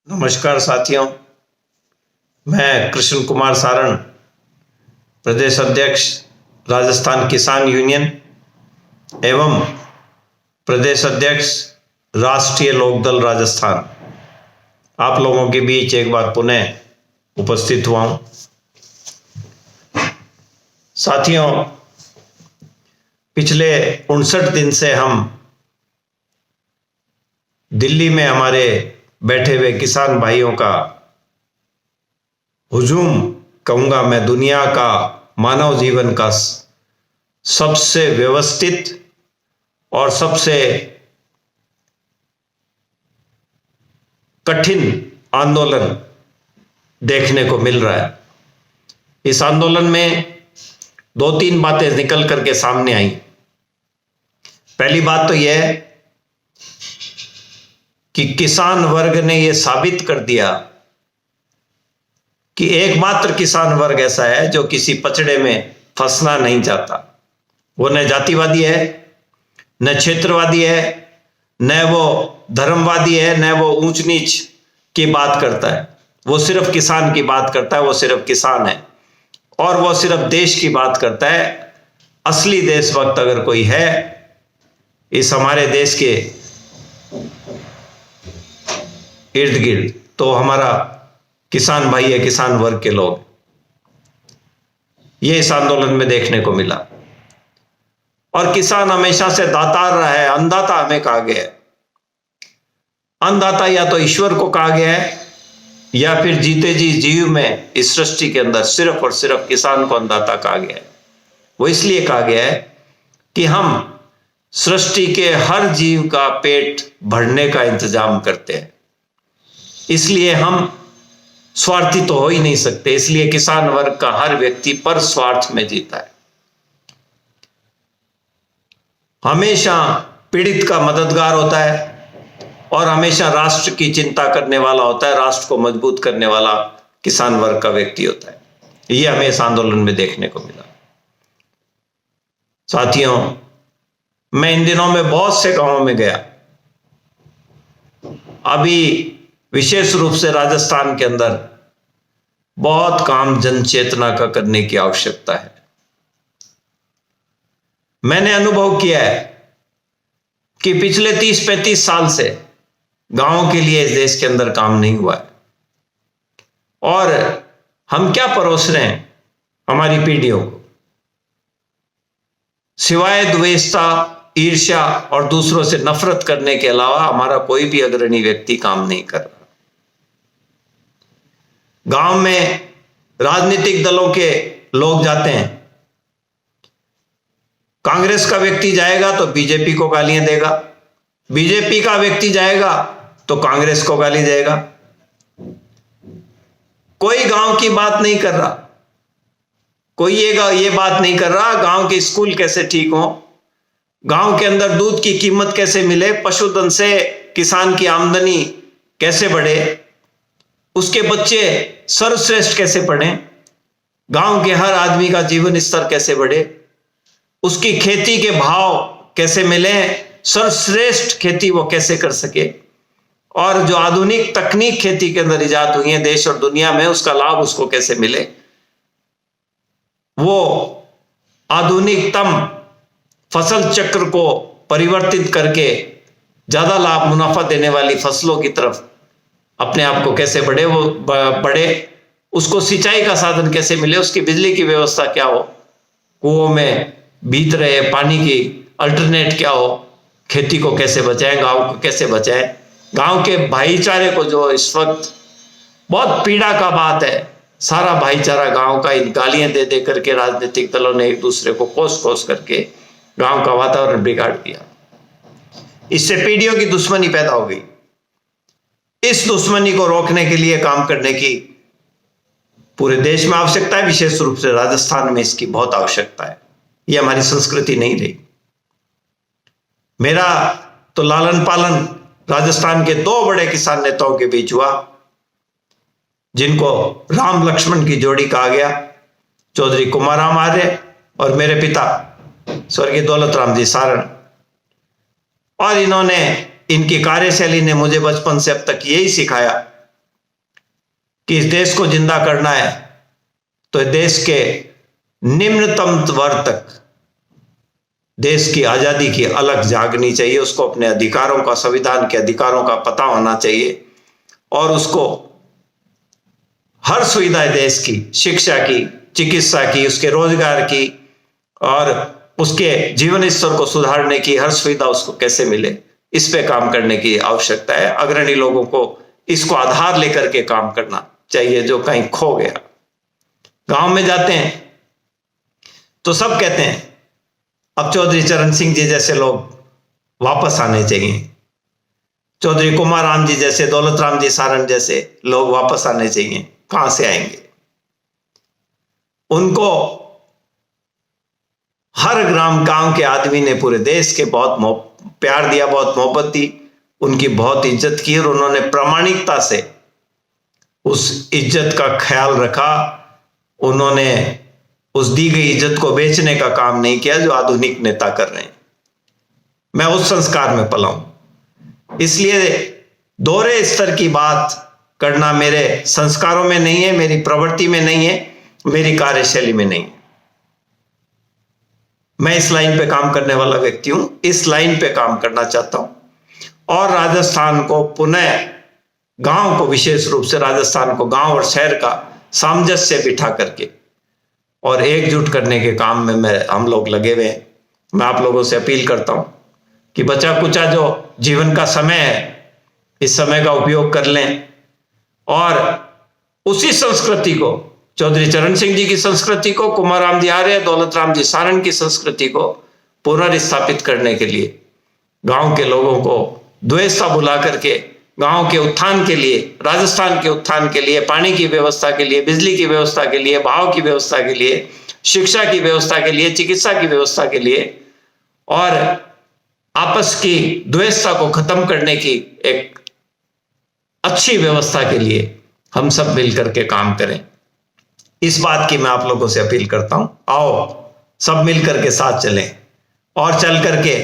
नमस्कार साथियों, मैं कृष्ण कुमार सारण, प्रदेश अध्यक्ष राजस्थान किसान यूनियन एवं प्रदेश अध्यक्ष राष्ट्रीय लोकदल राजस्थान, आप लोगों के बीच एक बार पुनः उपस्थित हुआ हूं। साथियों, पिछले 59 दिन से हम दिल्ली में हमारे बैठे हुए किसान भाइयों का हुजूम कहूंगा मैं, दुनिया का मानव जीवन का सबसे व्यवस्थित और सबसे कठिन आंदोलन देखने को मिल रहा है। इस आंदोलन में दो तीन बातें निकल करके सामने आई। पहली बात तो यह है कि किसान वर्ग ने यह साबित कर दिया कि एकमात्र किसान वर्ग ऐसा है जो किसी पचड़े में फंसना नहीं चाहता। वो न जातिवादी है, न क्षेत्रवादी है, न वो धर्मवादी है, न वो ऊंच नीच की बात करता है। वो सिर्फ किसान की बात करता है, वो सिर्फ किसान है और वो सिर्फ देश की बात करता है। असली देशभक्त अगर कोई है इस हमारे देश के इर्द गिर्द, तो हमारा किसान भाई है, किसान वर्ग के लोग। ये इस आंदोलन में देखने को मिला। और किसान हमेशा से दातार रहा है, अन्नदाता हमें कहा गया है। अन्नदाता या तो ईश्वर को कहा गया है या फिर जीते जी जीव में इस सृष्टि के अंदर सिर्फ और सिर्फ किसान को अन्नदाता कहा गया है। वो इसलिए कहा गया है कि हम सृष्टि के हर जीव का पेट भरने का इंतजाम करते हैं, इसलिए हम स्वार्थी तो हो ही नहीं सकते। इसलिए किसान वर्ग का हर व्यक्ति पर स्वार्थ में जीता है, हमेशा पीड़ित का मददगार होता है और हमेशा राष्ट्र की चिंता करने वाला होता है, राष्ट्र को मजबूत करने वाला किसान वर्ग का व्यक्ति होता है। यह हमें इस आंदोलन में देखने को मिला। साथियों, मैं इन दिनों में बहुत से गांवों में गया। अभी विशेष रूप से राजस्थान के अंदर बहुत काम जन चेतना का करने की आवश्यकता है। मैंने अनुभव किया है कि पिछले 30-35 साल से गांवों के लिए इस देश के अंदर काम नहीं हुआ है। और हम क्या परोस रहे हैं हमारी पीढ़ियों को? सिवाय द्वेषता, ईर्ष्या और दूसरों से नफरत करने के अलावा हमारा कोई भी अग्रणी व्यक्ति काम नहीं कर रहा। गांव में राजनीतिक दलों के लोग जाते हैं, कांग्रेस का व्यक्ति जाएगा तो बीजेपी को गालियां देगा, बीजेपी का व्यक्ति जाएगा तो कांग्रेस को गाली देगा। कोई गांव की बात नहीं कर रहा, कोई ये बात नहीं कर रहा गांव के स्कूल कैसे ठीक हो, गांव के अंदर दूध की कीमत कैसे मिले, पशुधन से किसान की आमदनी कैसे बढ़े, उसके बच्चे सर्वश्रेष्ठ कैसे पढ़ें, गांव के हर आदमी का जीवन स्तर कैसे बढ़े, उसकी खेती के भाव कैसे मिले, सर्वश्रेष्ठ खेती वो कैसे कर सके, और जो आधुनिक तकनीक खेती के अंदर इजाद हुई है देश और दुनिया में, उसका लाभ उसको कैसे मिले। वो आधुनिकतम फसल चक्र को परिवर्तित करके ज्यादा लाभ मुनाफा देने वाली फसलों की तरफ अपने आप को कैसे बढ़े, उसको सिंचाई का साधन कैसे मिले, उसकी बिजली की व्यवस्था क्या हो, कुओं में बीत रहे पानी की अल्टरनेट क्या हो, खेती को कैसे बचाएं, गांव को कैसे बचाएं, गांव के भाईचारे को, जो इस वक्त बहुत पीड़ा का बात है, सारा भाईचारा गांव का इन गालियां दे दे करके राजनीतिक दलों ने एक दूसरे को कोस कोस करके गांव का वातावरण बिगाड़ दिया। इससे पीढ़ियों की दुश्मनी पैदा हो गई। इस दुश्मनी को रोकने के लिए काम करने की पूरे देश में आवश्यकता है, विशेष रूप से राजस्थान में इसकी बहुत आवश्यकता है। यह हमारी संस्कृति नहीं रही। मेरा तो लालन पालन राजस्थान के दो बड़े किसान नेताओं के बीच हुआ, जिनको राम लक्ष्मण की जोड़ी कहा गया, चौधरी कुमाराम आर्य और मेरे पिता स्वर्गीय दौलत राम जी सारण। और इन्होंने, इनकी कार्यशैली ने मुझे बचपन से अब तक यही सिखाया कि इस देश को जिंदा करना है तो देश के निम्नतम वर्ग तक देश की आजादी की अलग जागनी चाहिए, उसको अपने अधिकारों का, संविधान के अधिकारों का पता होना चाहिए और उसको हर सुविधाएं देश की, शिक्षा की, चिकित्सा की, उसके रोजगार की और उसके जीवन स्तर को सुधारने की हर सुविधा उसको कैसे मिले, इस पे काम करने की आवश्यकता है। अग्रणी लोगों को इसको आधार लेकर के काम करना चाहिए जो कहीं खो गया। गांव में जाते हैं तो सब कहते हैं अब चौधरी चरण सिंह जी जैसे लोग वापस आने चाहिए, चौधरी कुमार राम जी जैसे, दौलत राम जी सारण जैसे लोग वापस आने चाहिए। कहां से आएंगे? उनको हर ग्राम गांव के आदमी ने, पूरे देश के बहुत प्यार दिया, बहुत मोहब्बत दी, उनकी बहुत इज्जत की और उन्होंने प्रामाणिकता से उस इज्जत का ख्याल रखा। उन्होंने उस दी गई इज्जत को बेचने का काम नहीं किया जो आधुनिक नेता कर रहे हैं। मैं उस संस्कार में पला हूं, इसलिए दोहरे स्तर की बात करना मेरे संस्कारों में नहीं है, मेरी प्रवृत्ति में नहीं है, मेरी कार्यशैली में नहीं है। मैं इस लाइन पे काम करने वाला व्यक्ति हूं, इस लाइन पे काम करना चाहता हूं और राजस्थान को पुनः, गांव को, विशेष रूप से राजस्थान को गांव और शहर का सामंजस्य बिठा करके और एकजुट करने के काम में हम लोग लगे हुए हैं। मैं आप लोगों से अपील करता हूं कि बचा कुचा जो जीवन का समय है, इस समय का उपयोग कर लें और उसी संस्कृति को, चौधरी चरण सिंह जी की संस्कृति को, कुमार राम जी आर्य, दौलत राम जी सारण की संस्कृति को पुनर्स्थापित करने के लिए, गांव के लोगों को द्वेषता भुला करके गांव के उत्थान के लिए, राजस्थान के उत्थान के लिए, पानी की व्यवस्था के लिए, बिजली की व्यवस्था के लिए, भाव की व्यवस्था के लिए, शिक्षा की व्यवस्था के लिए, चिकित्सा की व्यवस्था के लिए और आपस की द्वेषता को खत्म करने की एक अच्छी व्यवस्था के लिए हम सब मिलकर के काम करें। इस बात की मैं आप लोगों से अपील करता हूं। आओ सब मिलकर के साथ चलें और चल करके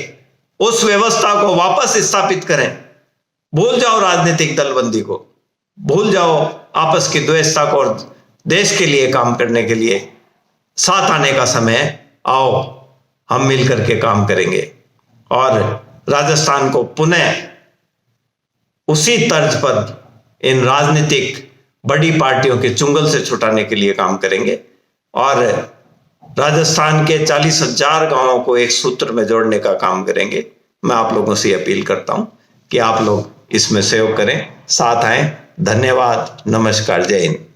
उस व्यवस्था को वापस स्थापित करें। भूल जाओ राजनीतिक दलबंदी को, भूल जाओ आपस की द्वेषता को और देश के लिए काम करने के लिए साथ आने का समय। आओ हम मिलकर के काम करेंगे और राजस्थान को पुनः उसी तर्ज पर इन राजनीतिक बड़ी पार्टियों के चुंगल से छुटाने के लिए काम करेंगे और राजस्थान के 40,000 गांवों को एक सूत्र में जोड़ने का काम करेंगे। मैं आप लोगों से अपील करता हूं कि आप लोग इसमें सहयोग करें, साथ आएं। धन्यवाद, नमस्कार, जय हिंद।